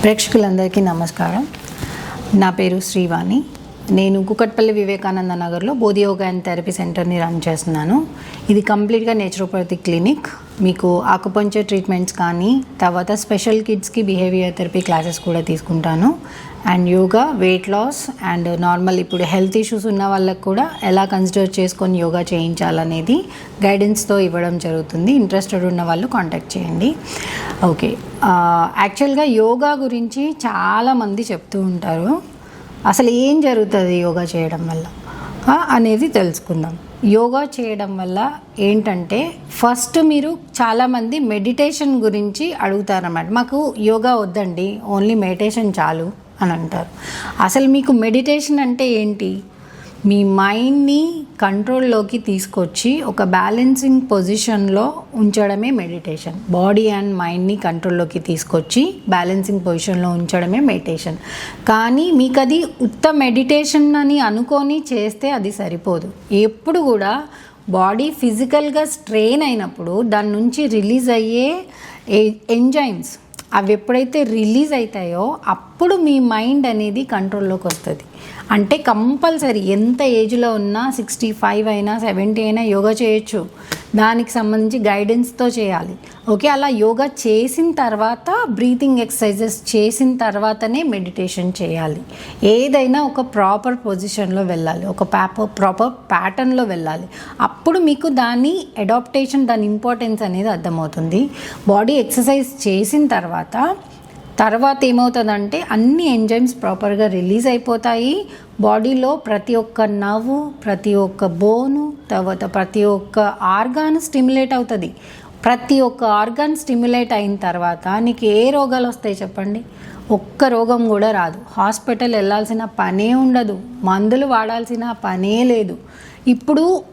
ప్రేక్షకులందరికీ నమస్కారం. నా పేరు శ్రీవాణి. నేను కుకట్పల్లి వివేకానంద నగర్లో బోధి యోగా అండ్ థెరపీ సెంటర్ని రన్ చేస్తున్నాను. ఇది కంప్లీట్గా నేచురోపతి క్లినిక్. మీకు ఆకుపంచర్ ట్రీట్మెంట్స్ కానీ తర్వాత స్పెషల్ కిడ్స్కి బిహేవియర్ థెరపీ క్లాసెస్ కూడా తీసుకుంటాను. And yoga, weight loss and normal ఇప్పుడు హెల్త్ ఇష్యూస్ ఉన్న వాళ్ళకు కూడా ఎలా కన్సిడర్ చేసుకొని యోగా చేయించాలనేది గైడెన్స్తో ఇవ్వడం జరుగుతుంది. ఇంట్రెస్టెడ్ ఉన్న వాళ్ళు కాంటాక్ట్ చేయండి. ఓకే, యాక్చువల్గా యోగా గురించి చాలామంది చెప్తూ ఉంటారు. అసలు ఏం జరుగుతుంది యోగా చేయడం వల్ల అనేది తెలుసుకుందాం. యోగా చేయడం వల్ల ఏంటంటే ఫస్ట్ మీరు చాలామంది మెడిటేషన్ గురించి అడుగుతారన్నమాట. మాకు యోగా వద్దండి, ఓన్లీ మెడిటేషన్ చాలు అని అంటారు. అసలు మీకు మెడిటేషన్ అంటే ఏంటి? మీ మైండ్ని కంట్రోల్లోకి తీసుకొచ్చి ఒక బ్యాలెన్సింగ్ పొజిషన్లో ఉంచడమే మెడిటేషన్. బాడీ అండ్ మైండ్ని కంట్రోల్లోకి తీసుకొచ్చి బ్యాలెన్సింగ్ పొజిషన్లో ఉంచడమే మెడిటేషన్. కానీ మీకు అది ఉత్త మెడిటేషన్ అని అనుకొని చేస్తే అది సరిపోదు. ఎప్పుడు కూడా బాడీ ఫిజికల్గా స్ట్రెయిన్ అయినప్పుడు దాని నుంచి రిలీజ్ అయ్యే ఎంజైమ్స్ అవి ఎప్పుడైతే రిలీజ్ అవుతాయో అప్పుడు మీ మైండ్ అనేది కంట్రోల్లోకి వస్తుంది. అంటే కంపల్సరీ ఎంత ఏజ్లో ఉన్నా 65 అయినా 70 అయినా యోగా చేయొచ్చు. దానికి సంబంధించి గైడెన్స్తో చేయాలి. ఓకే, అలా యోగా చేసిన తర్వాత బ్రీతింగ్ ఎక్సర్సైజెస్ చేసిన తర్వాతనే మెడిటేషన్ చేయాలి. ఏదైనా ఒక ప్రాపర్ పొజిషన్లో వెళ్ళాలి, ఒక ప్రాపర్ ప్యాటర్న్లో వెళ్ళాలి. అప్పుడు మీకు దాని అడాప్టేషన్, దాని ఇంపార్టెన్స్ అనేది అర్థమవుతుంది. బాడీ ఎక్సర్సైజ్ చేసిన తర్వాత ఏమవుతుందంటే అన్ని ఎంజైమ్స్ ప్రాపర్గా రిలీజ్ అయిపోతాయి. బాడీలో ప్రతి ఒక్క నవ్వు, ప్రతి ఒక్క బోను, తర్వాత ప్రతి ఒక్క ఆర్గాన్ స్టిమ్యులేట్ అవుతుంది. ప్రతి ఒక్క ఆర్గాన్ స్టిమ్యులేట్ అయిన తర్వాత నీకు ఏ రోగాలు వస్తాయి చెప్పండి? ఒక్క రోగం కూడా రాదు. హాస్పిటల్ వెళ్ళాల్సిన పనే ఉండదు, మందులు వాడాల్సిన పనే లేదు.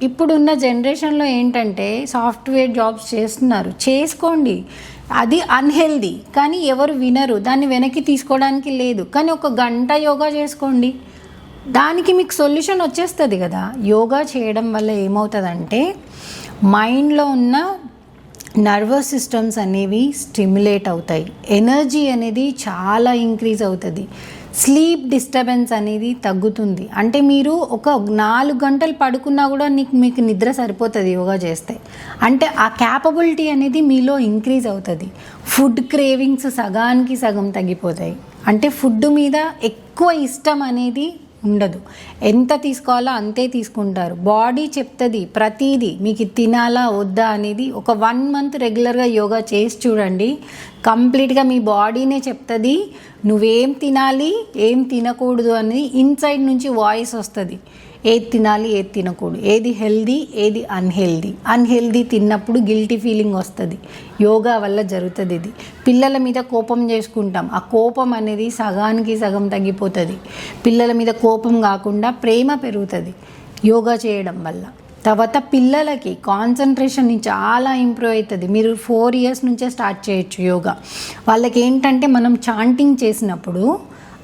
ఇప్పుడున్న జనరేషన్లో ఏంటంటే సాఫ్ట్వేర్ జాబ్స్ చేస్తున్నారు, చేసుకోండి. అది అన్హెల్దీ, కానీ ఎవరు వినరు, దాన్ని వెనక్కి తీసుకోవడానికి లేదు. కానీ ఒక గంట యోగా చేసుకోండి, దానికి మీకు సొల్యూషన్ వచ్చేస్తుంది కదా. యోగా చేయడం వల్ల ఏమవుతుందంటే మైండ్లో ఉన్న నర్వస్ సిస్టమ్స్ అనేవి స్టిమ్యులేట్ అవుతాయి. ఎనర్జీ అనేది చాలా ఇంక్రీజ్ అవుతుంది. స్లీప్ డిస్టర్బెన్స్ అనేది తగ్గుతుంది. అంటే మీరు ఒక 4 గంటలు పడుకున్నా కూడా మీకు నిద్ర సరిపోతుంది యోగా చేస్తే. అంటే ఆ క్యాపబిలిటీ అనేది మీలో ఇంక్రీజ్ అవుతుంది. ఫుడ్ క్రేవింగ్స్ సగానికి సగం తగ్గిపోతాయి. అంటే ఫుడ్ మీద ఎక్కువ ఇష్టం అనేది ఉండదు. ఎంత తీసుకోవాలో అంతే తీసుకుంటారు. బాడీ చెప్తుంది ప్రతిదీ, మీకు తినాలా వద్దా అనేది. ఒక 1 మంత్ రెగ్యులర్గా యోగా చేసి చూడండి, కంప్లీట్గా మీ బాడీనే చెప్తుంది నువ్వేం తినాలి, ఏం తినకూడదు అని. ఇన్సైడ్ నుంచి వాయిస్ వస్తుంది, ఏది తినాలి, ఏది తినకూడదు, ఏది హెల్దీ, ఏది అన్హెల్దీ తిన్నప్పుడు గిల్టీ ఫీలింగ్ వస్తుంది. యోగా వల్ల జరుగుతుంది ఇది. పిల్లల మీద కోపం చేసుకుంటాం, ఆ కోపం అనేది సగానికి సగం తగ్గిపోతుంది. పిల్లల మీద కోపం కాకుండా ప్రేమ పెరుగుతుంది యోగా చేయడం వల్ల. తర్వాత పిల్లలకి కాన్సన్ట్రేషన్ చాలా ఇంప్రూవ్ అవుతుంది. మీరు 4 ఇయర్స్ నుంచే స్టార్ట్ చేయొచ్చు యోగా. వాళ్ళకి ఏంటంటే మనం చాంటింగ్ చేసినప్పుడు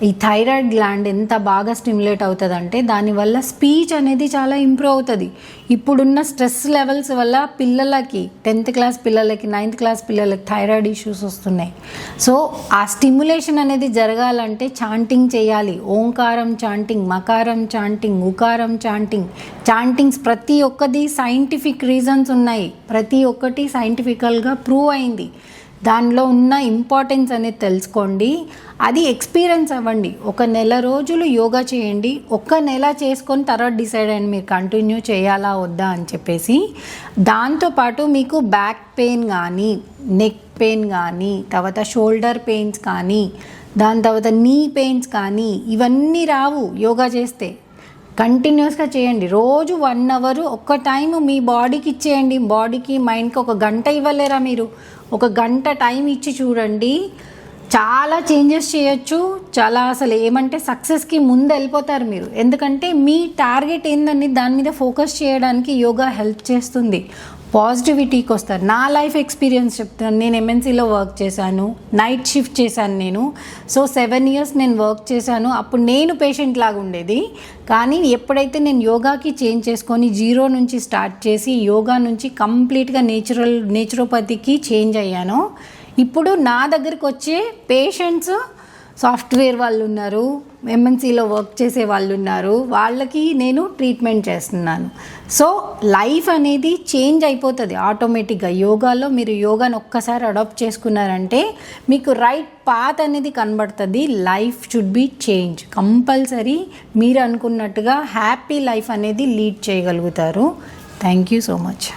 ఈ థైరాయిడ్ గ్లాండ్ ఎంత బాగా స్టిమ్యులేట్ అవుతుందంటే దానివల్ల స్పీచ్ అనేది చాలా ఇంప్రూవ్ అవుతుంది. ఇప్పుడున్న స్ట్రెస్ లెవెల్స్ వల్ల పిల్లలకి 10th క్లాస్ పిల్లలకి, 9th క్లాస్ పిల్లలకి థైరాయిడ్ ఇష్యూస్ వస్తున్నాయి. సో ఆ స్టిమ్యులేషన్ అనేది జరగాలంటే చాంటింగ్ చేయాలి. ఓంకారం చాంటింగ్, మకారం చాంటింగ్, ఉకారం చాంటింగ్స్ ప్రతి ఒక్కటి సైంటిఫిక్ రీజన్స్ ఉన్నాయి. ప్రతి ఒక్కటి సైంటిఫికల్గా ప్రూవ్ అయింది. దానిలో ఉన్న ఇంపార్టెన్స్ అనేది తెలుసుకోండి, అది ఎక్స్పీరియన్స్ అవ్వండి. 1 నెల రోజులు యోగా చేయండి. 1 నెల చేసుకొని తర్వాత డిసైడ్ అయ్యండి మీరు కంటిన్యూ చేయాలా వద్దా అని చెప్పేసి. దాంతోపాటు మీకు బ్యాక్ పెయిన్ కానీ, నెక్ పెయిన్ కానీ, తర్వాత షోల్డర్ పెయిన్స్ కానీ, దాని తర్వాత నీ పెయిన్స్ కానీ ఇవన్నీ రావు యోగా చేస్తే. కంటిన్యూస్గా చేయండి. రోజు 1 అవర్ ఒక్క టైం మీ బాడీకి ఇచ్చేయండి. బాడీకి, మైండ్కి 1 గంట ఇవ్వలేరా మీరు? 1 గంట టైం ఇచ్చి చూడండి, చాలా చేంజెస్ చేయొచ్చు. చాలా అసలు ఏమంటే సక్సెస్కి ముందు వెళ్ళిపోతారు మీరు. ఎందుకంటే మీ టార్గెట్ ఏందని దాని మీద ఫోకస్ చేయడానికి యోగా హెల్ప్ చేస్తుంది. పాజిటివిటీకి వస్తారు. నా లైఫ్ ఎక్స్పీరియన్స్ చెప్తున్నాను. నేను ఎంఎన్సీలో వర్క్ చేశాను, నైట్ షిఫ్ట్ చేశాను నేను. సో 7 ఇయర్స్ నేను వర్క్ చేశాను. అప్పుడు నేను పేషెంట్ లాగా ఉండేది. కానీ ఎప్పుడైతే నేను యోగాకి చేంజ్ చేసుకొని 0 నుంచి స్టార్ట్ చేసి యోగా నుంచి కంప్లీట్గా నేచురోపతికి చేంజ్ అయ్యానో, ఇప్పుడు నా దగ్గరికి వచ్చే పేషెంట్స్ సాఫ్ట్వేర్ వాళ్ళు ఉన్నారు, ఎంఎన్సీలో వర్క్ చేసే వాళ్ళు ఉన్నారు, వాళ్ళకి నేను ట్రీట్మెంట్ చేస్తున్నాను. సో లైఫ్ అనేది చేంజ్ అయిపోతుంది ఆటోమేటిక్గా. యోగాలో మీరు యోగాను ఒక్కసారి అడాప్ట్ చేసుకున్నారంటే మీకు రైట్ పాత్ అనేది కనబడుతుంది. Life should be change. Compulsory మీరు అనుకున్నట్టుగా హ్యాపీ లైఫ్ అనేది లీడ్ చేయగలుగుతారు. Thank you so much.